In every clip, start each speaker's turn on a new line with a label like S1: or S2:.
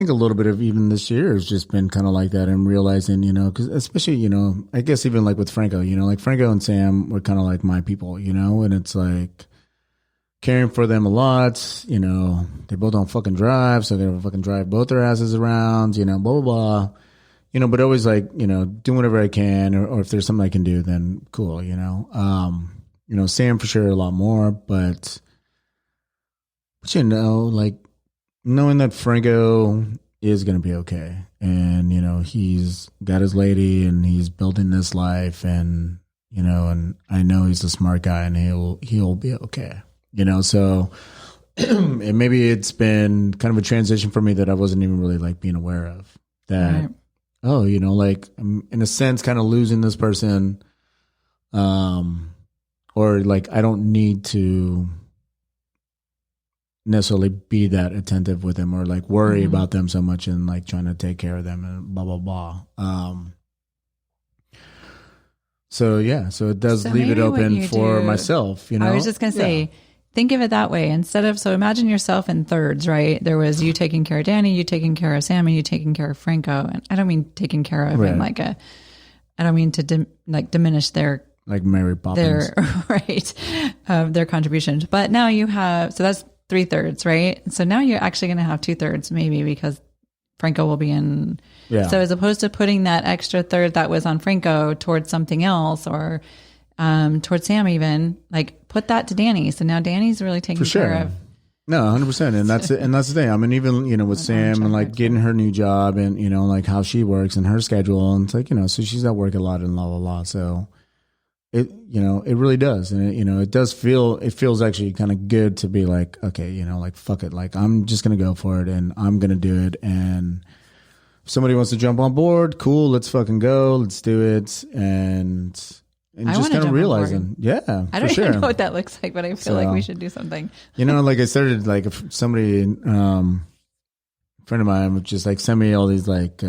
S1: think a little bit of even this year has just been kind of like that and realizing, because especially, I guess even like with Franco, like Franco and Sam were kind of like my people, and it's like caring for them a lot, they both don't fucking drive, so I gotta fucking drive both their asses around, blah, blah, blah, but always like, do whatever I can, or if there's something I can do, then cool, Sam for sure a lot more, but like, knowing that Franco is going to be okay, and he's got his lady, and he's building this life, and and I know he's a smart guy, and he'll be okay. So and maybe it's been kind of a transition for me that I wasn't even really like being aware of. That right. Like I'm in a sense kind of losing this person, or like I don't need to necessarily be that attentive with them or like worry about them so much and like trying to take care of them and blah blah blah. So it does leave it open for myself.
S2: I was just gonna say, think of it that way instead of, so imagine yourself in thirds, right? There was you taking care of Danny, you taking care of Sam, and you taking care of Franco. And I don't mean taking care of him like I don't mean to diminish their, like Mary Poppins, their contributions. But now you have, so that's 3/3, right? So now you're actually going to have 2/3 maybe because Franco will be in. Yeah. So as opposed to putting that extra third that was on Franco towards something else or towards Sam even, like put that to Danny. So now Danny's really taking care of.
S1: No, 100%. And that's it. And that's the thing. I mean, even, with Sam and like getting her new job and, like how she works and her schedule. And it's like, so she's at work a lot and blah, blah, blah. So it, it really does. And it does it feels actually kind of good to be like, okay, like, fuck it. Like, I'm just going to go for it and I'm going to do it. And if somebody wants to jump on board, cool, let's fucking go. Let's do it. And just kind of realizing,
S2: I don't even know what that looks like, but I feel like we should do something.
S1: Like I started, like if somebody, a friend of mine would just like send me all these like,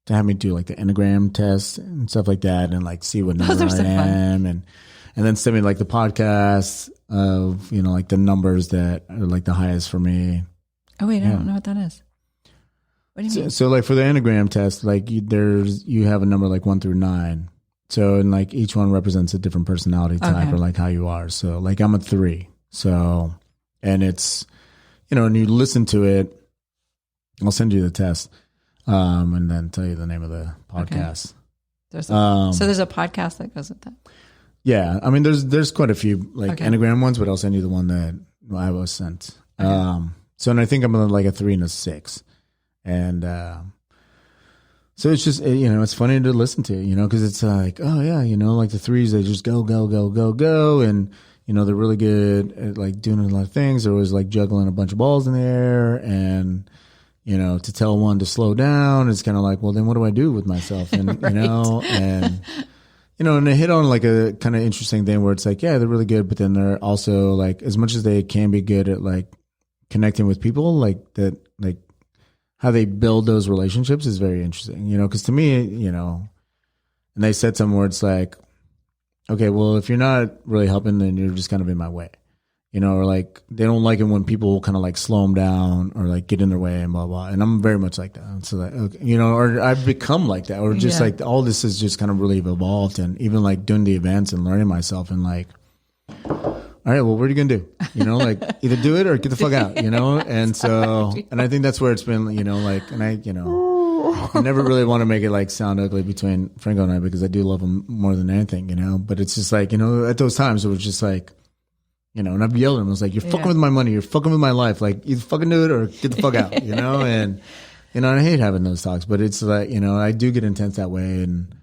S1: to have me do like the Enneagram Test and stuff like that, and like see what number I am, and then send me like the podcasts of like the numbers that are like the highest for me.
S2: Oh wait, I don't know what that is. What do you mean?
S1: So like for the Enneagram Test, like you have a number like 1 through 9. So and like each one represents a different personality type or like how you are. So like I'm a 3. So and it's and you listen to it. I'll send you the test. And then tell you the name of the podcast.
S2: Okay. So there's a podcast that goes with that.
S1: Yeah. I mean, there's quite a few like Enneagram ones, but I'll send you the one that I was sent. Okay. So, and I think I'm like a 3 and a 6. And, so it's just, it's funny to listen to, cause it's like, oh yeah, like the 3s, they just go, go, go, go, go. And, they're really good at like doing a lot of things. They're always like juggling a bunch of balls in the air and, to tell one to slow down, it's kind of like, well, then what do I do with myself? And, right. And they hit on like a kind of interesting thing where it's like, yeah, they're really good, but then they're also like, as much as they can be good at like connecting with people, like that, like how they build those relationships is very interesting, cause to me, and they said something where it's like, okay, well, if you're not really helping, then you're just kind of in my way. Or like they don't like it when people kind of like slow them down or like get in their way and blah, blah. And I'm very much like that. So like, okay, or I've become like that, or just like all this is just kind of really evolved. And even like doing the events and learning myself and like, all right, well, what are you going to do? Like either do it or get the fuck out, And so, and I think that's where it's been, like, and I never really want to make it like sound ugly between Franco and I, because I do love him more than anything, but it's just like, at those times it was just like, and I've yelled at him. I was like, you're fucking with my money. You're fucking with my life. Like, either fucking do it or get the fuck out, And, and I hate having those talks, but it's like, I do get intense that way. And,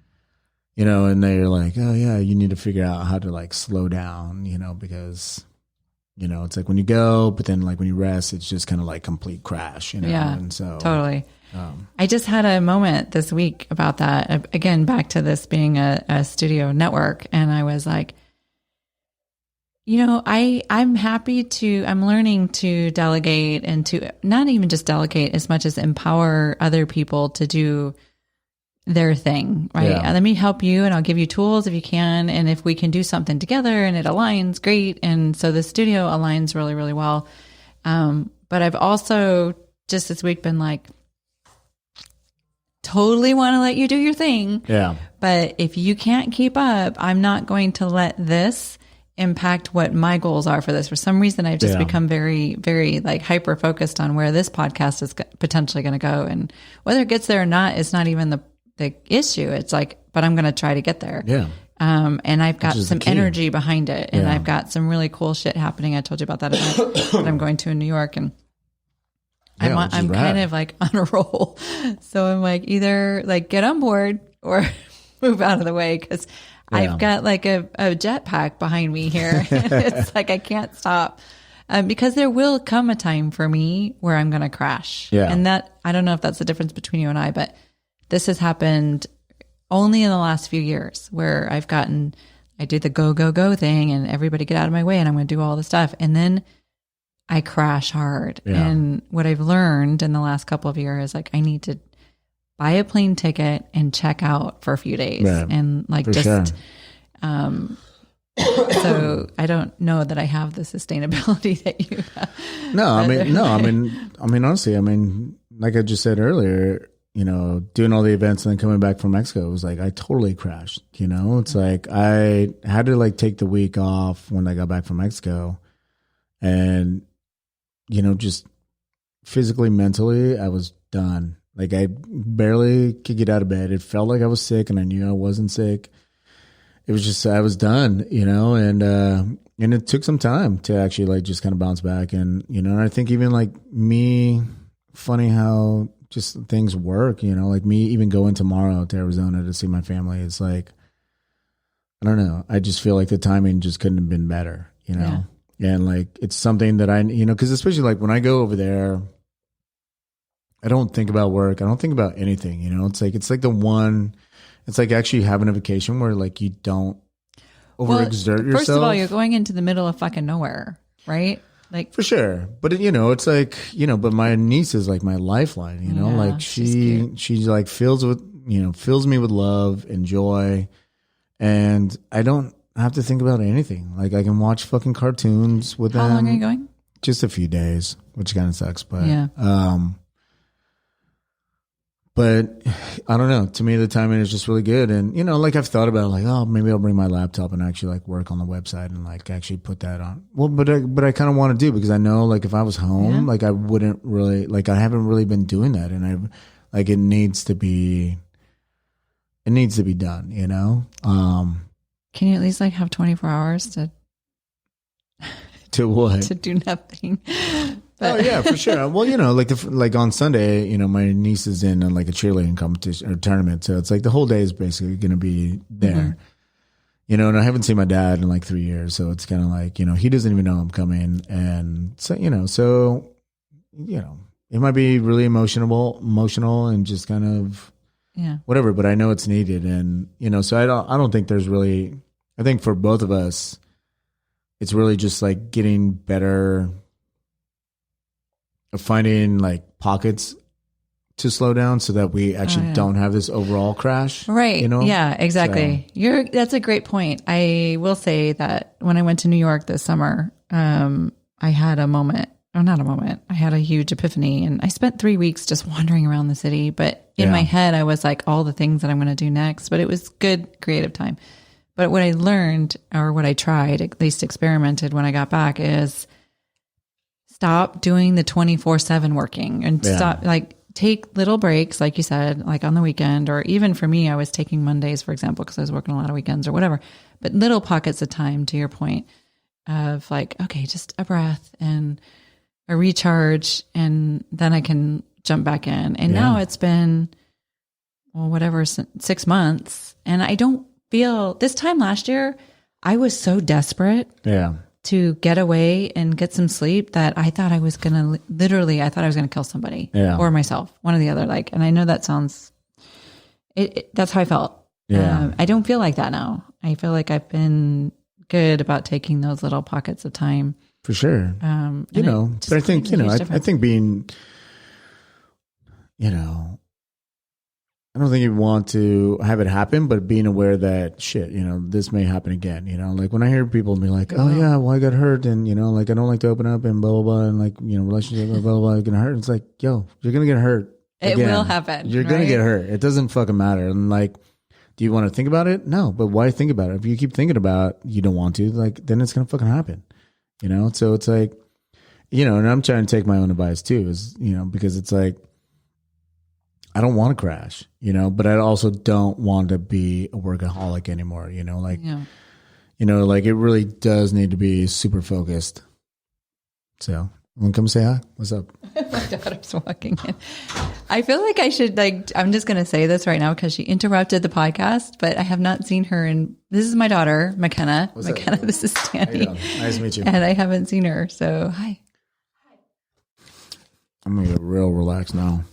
S1: and they're like, oh yeah, you need to figure out how to like slow down, because, it's like when you go, but then like when you rest, it's just kind of like complete crash,
S2: Yeah,
S1: and so
S2: totally. I just had a moment this week about that. Again, back to this being a studio network. And I was like, I'm learning to delegate and to not even just delegate as much as empower other people to do their thing, right? Yeah. Let me help you and I'll give you tools if you can. And if we can do something together and it aligns, great. And so the studio aligns really, really well. But I've also just this week been like, totally want to let you do your thing.
S1: Yeah.
S2: But if you can't keep up, I'm not going to let this impact what my goals are for this. For some reason, I've just become very, very like hyper focused on where this podcast is potentially going to go. And whether it gets there or not, is not even the issue. It's like, but I'm going to try to get there.
S1: Yeah.
S2: And I've got some energy behind it, and I've got some really cool shit happening. I told you about that event that I'm going to in New York, and I'm kind of like on a roll. So I'm like, either like get on board or move out of the way, because I've got like a jetpack behind me here. It's like I can't stop, because there will come a time for me where I'm going to crash. Yeah. And that, I don't know if that's the difference between you and I, but this has happened only in the last few years, where I do the go thing and everybody get out of my way and I'm going to do all the stuff. And then I crash hard. Yeah. And what I've learned in the last couple of years is like, I need to buy a plane ticket and check out for a few days. Yeah, and like just, so I don't know that I have the sustainability that you have.
S1: I mean, honestly, like I just said earlier, you know, doing all the events and then coming back from Mexico, it was like, I totally crashed, you know, it's like, I had to like take the week off when I got back from Mexico, and, you know, just physically, mentally, I was done. Like I barely could get out of bed. It felt like I was sick, and I knew I wasn't sick. It was just, I was done, you know, and it took some time to actually like just kind of bounce back. And, you know, and I think even like me, funny how just things work, you know, like me even going tomorrow to Arizona to see my family. It's like, I don't know. I just feel like the timing just couldn't have been better, you know? Yeah. And like, it's something that you know, cause especially like when I go over there, I don't think about work. I don't think about anything, you know, it's like it's like actually having a vacation where like you don't overexert yourself.
S2: First of all, you're going into the middle of fucking nowhere, right? Like
S1: for sure. But you know, it's like, you know, but my niece is like my lifeline, you know, like she like fills me with love and joy, and I don't have to think about anything. Like I can watch fucking cartoons with them.
S2: How long are you going?
S1: Just a few days, which kind of sucks, but
S2: yeah.
S1: But I don't know. To me, the timing is just really good. And, you know, like I've thought about like, oh, maybe I'll bring my laptop and actually like work on the website and like actually put that on. Well, but I kind of want to do, because I know like if I was home, like I wouldn't really, like I haven't really been doing that. And I like, it needs to be done, you know?
S2: Can you at least like have 24 hours
S1: to what?
S2: To do nothing.
S1: But. Oh yeah, for sure. Well, you know, like on Sunday, you know, my niece is in like a cheerleading competition or tournament, so it's like the whole day is basically going to be there. Mm-hmm. You know, and I haven't seen my dad in like 3 years, so it's kind of like, you know, he doesn't even know I'm coming, and so you know, it might be really emotional, and just kind of whatever, but I know it's needed, and you know, so I don't think there's really. I think for both of us, it's really just like getting better. Finding like pockets to slow down so that we actually don't have this overall crash.
S2: Right.
S1: You know?
S2: Yeah, exactly. So. That's a great point. I will say that when I went to New York this summer, I had a moment, or not a moment, I had a huge epiphany, and I spent 3 weeks just wandering around the city. But in my head, I was like, all the things that I'm going to do next, but it was good creative time. But what I learned, or what I tried, at least experimented when I got back, is stop doing the 24/7 working, and stop, like, take little breaks, like you said, like on the weekend, or even for me, I was taking Mondays, for example, because I was working a lot of weekends or whatever, but little pockets of time, to your point, of like, okay, just a breath and a recharge, and then I can jump back in. And now it's been, well, whatever, 6 months. And I don't feel, this time last year, I was so desperate. To get away and get some sleep that I thought I was going to I thought I was going to kill somebody or myself, one or the other. Like, and I know that sounds, that's how I felt. I don't feel like that now. I feel like I've been good about taking those little pockets of time.
S1: For sure. You know, but I think, you know, I think being, you know, I don't think you want to have it happen, but being aware that shit, you know, this may happen again, you know, like when I hear people be like, oh yeah, well, I got hurt, and, you know, like I don't like to open up and blah, blah, blah, and like, you know, relationship, blah, blah, blah, gonna hurt. It's like, yo, you're going to get hurt.
S2: It will happen.
S1: You're going to get hurt. It doesn't fucking matter. And like, do you want to think about it? No, but why think about it? If you keep thinking about it, you don't want to, like, then it's going to fucking happen, you know? So it's like, you know, and I'm trying to take my own advice too, is, you know, because it's like, I don't want to crash, you know, but I also don't want to be a workaholic anymore, you know, like, you know, like it really does need to be super focused. So, want to come say hi? What's up?
S2: My daughter's walking in. I feel like I should, like, I'm just going to say this right now because she interrupted the podcast, but I have not seen her. And this is my daughter, McKenna.
S1: What's
S2: McKenna,
S1: up?
S2: this is Sandy.
S1: Nice to meet you.
S2: And I haven't seen her. So, hi.
S1: I'm going to get real relaxed now.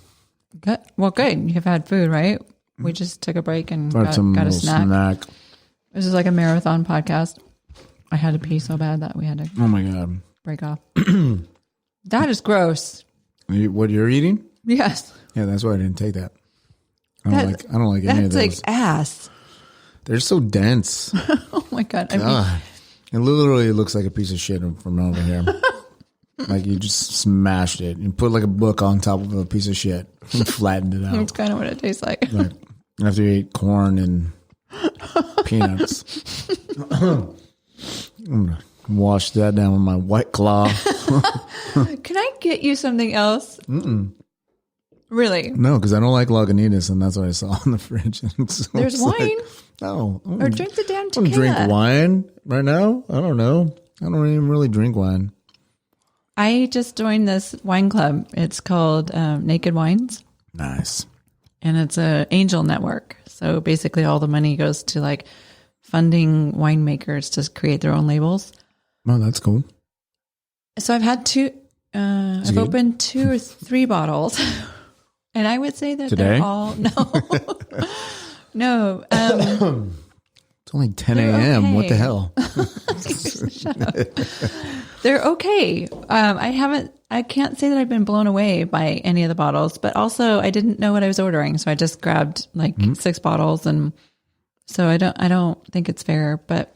S2: Good. Well, good. You've had food, right? We just took a break and got a snack. This is like a marathon podcast. I had to pee so bad that we had to
S1: Oh my God.
S2: break off. That is gross.
S1: What you're eating?
S2: Yes.
S1: Yeah, that's why I didn't take that. I don't like any of those.
S2: That's like ass.
S1: They're so dense.
S2: Oh my God. I mean,
S1: God. It literally looks like a piece of shit from over here. Like you just smashed it and put like a book on top of a piece of shit and flattened it out.
S2: that's kind of what it tastes like.
S1: Like after you ate corn and peanuts. I'm gonna wash that down with my White Claw.
S2: Can I get you something else? Really?
S1: No, because I don't like Lagunitas, and that's what I saw in the fridge. So
S2: There's wine?
S1: Like, no.
S2: Or drink the damn
S1: I don't
S2: tequila.
S1: drink wine right now. I don't know. I don't even really drink wine.
S2: I just joined this wine club. It's called Naked Wines.
S1: Nice.
S2: And it's a angel network. So basically all the money goes to like funding winemakers to create their own labels.
S1: Oh, that's cool.
S2: So I've had I've opened 2 or 3 bottles. And I would say that
S1: Today?
S2: they're all, no.
S1: It's only 10 a.m.
S2: okay.
S1: What the hell?
S2: Shut up. They're okay. I can't say that I've been blown away by any of the bottles, but also I didn't know what I was ordering. So I just grabbed like 6 bottles. And so I don't think it's fair, but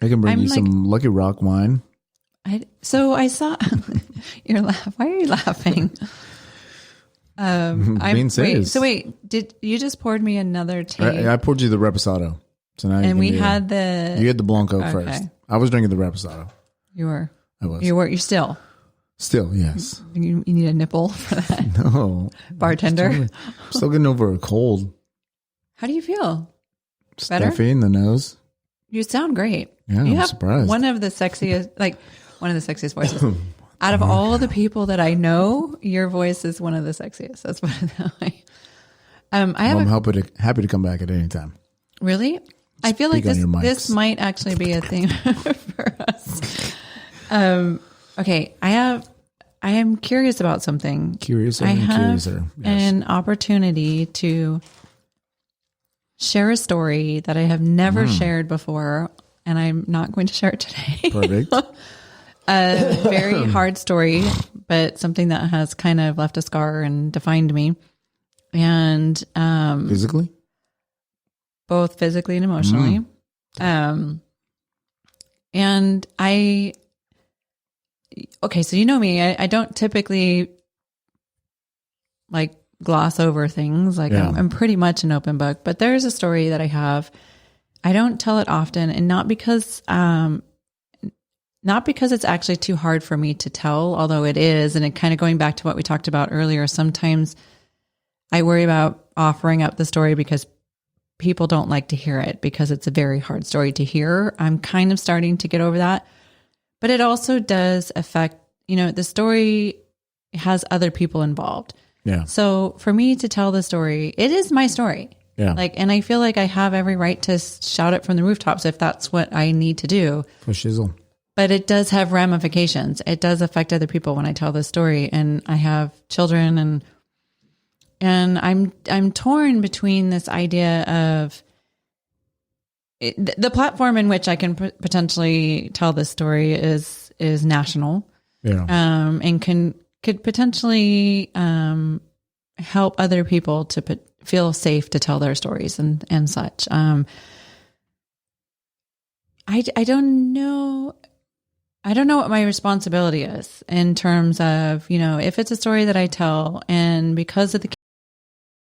S1: I can bring you some Lucky Rock wine.
S2: So I saw you're laughing. Why are you laughing?
S1: Being serious.
S2: Wait, did you just poured me another tea?
S1: I poured you the Reposado. So now
S2: and we
S1: you
S2: had
S1: had the Blanco first. I was drinking the Reposado.
S2: You were.
S1: I was.
S2: You're still.
S1: Still, yes.
S2: You need a nipple for that.
S1: No.
S2: Bartender.
S1: I'm still getting over a cold.
S2: How do you feel? Better?
S1: Stuffy in the nose.
S2: You sound great.
S1: Yeah,
S2: I'm
S1: surprised.
S2: One of the sexiest voices. Out of all the people that I know, your voice is one of the sexiest. That's what I'm
S1: happy to come back at any time.
S2: Really? I feel like this might actually be a thing for us. Okay, I am curious about something.
S1: Curiouser
S2: I
S1: and
S2: have
S1: curiouser. Yes.
S2: an opportunity to share a story that I have never shared before, and I'm not going to share it today.
S1: Perfect.
S2: A very hard story, but something that has kind of left a scar and defined me. And
S1: physically?
S2: Both physically and emotionally. And so you know me, I don't typically like gloss over things. Like I'm pretty much an open book, but there's a story that I have. I don't tell it often, and not because it's actually too hard for me to tell, although it is. And it kind of going back to what we talked about earlier, sometimes I worry about offering up the story because people don't like to hear it because it's a very hard story to hear. I'm kind of starting to get over that, but it also does affect, the story has other people involved.
S1: Yeah.
S2: So for me to tell the story, it is my story.
S1: Yeah.
S2: And I feel like I have every right to shout it from the rooftops if that's what I need to do.
S1: For shizzle.
S2: But it does have ramifications. It does affect other people when I tell this story. And I have children and I'm torn between this idea of the platform in which I can potentially tell this story is national.
S1: Yeah.
S2: And could potentially help other people to feel safe to tell their stories and such. I don't know. I don't know what my responsibility is in terms of, if it's a story that I tell and because of the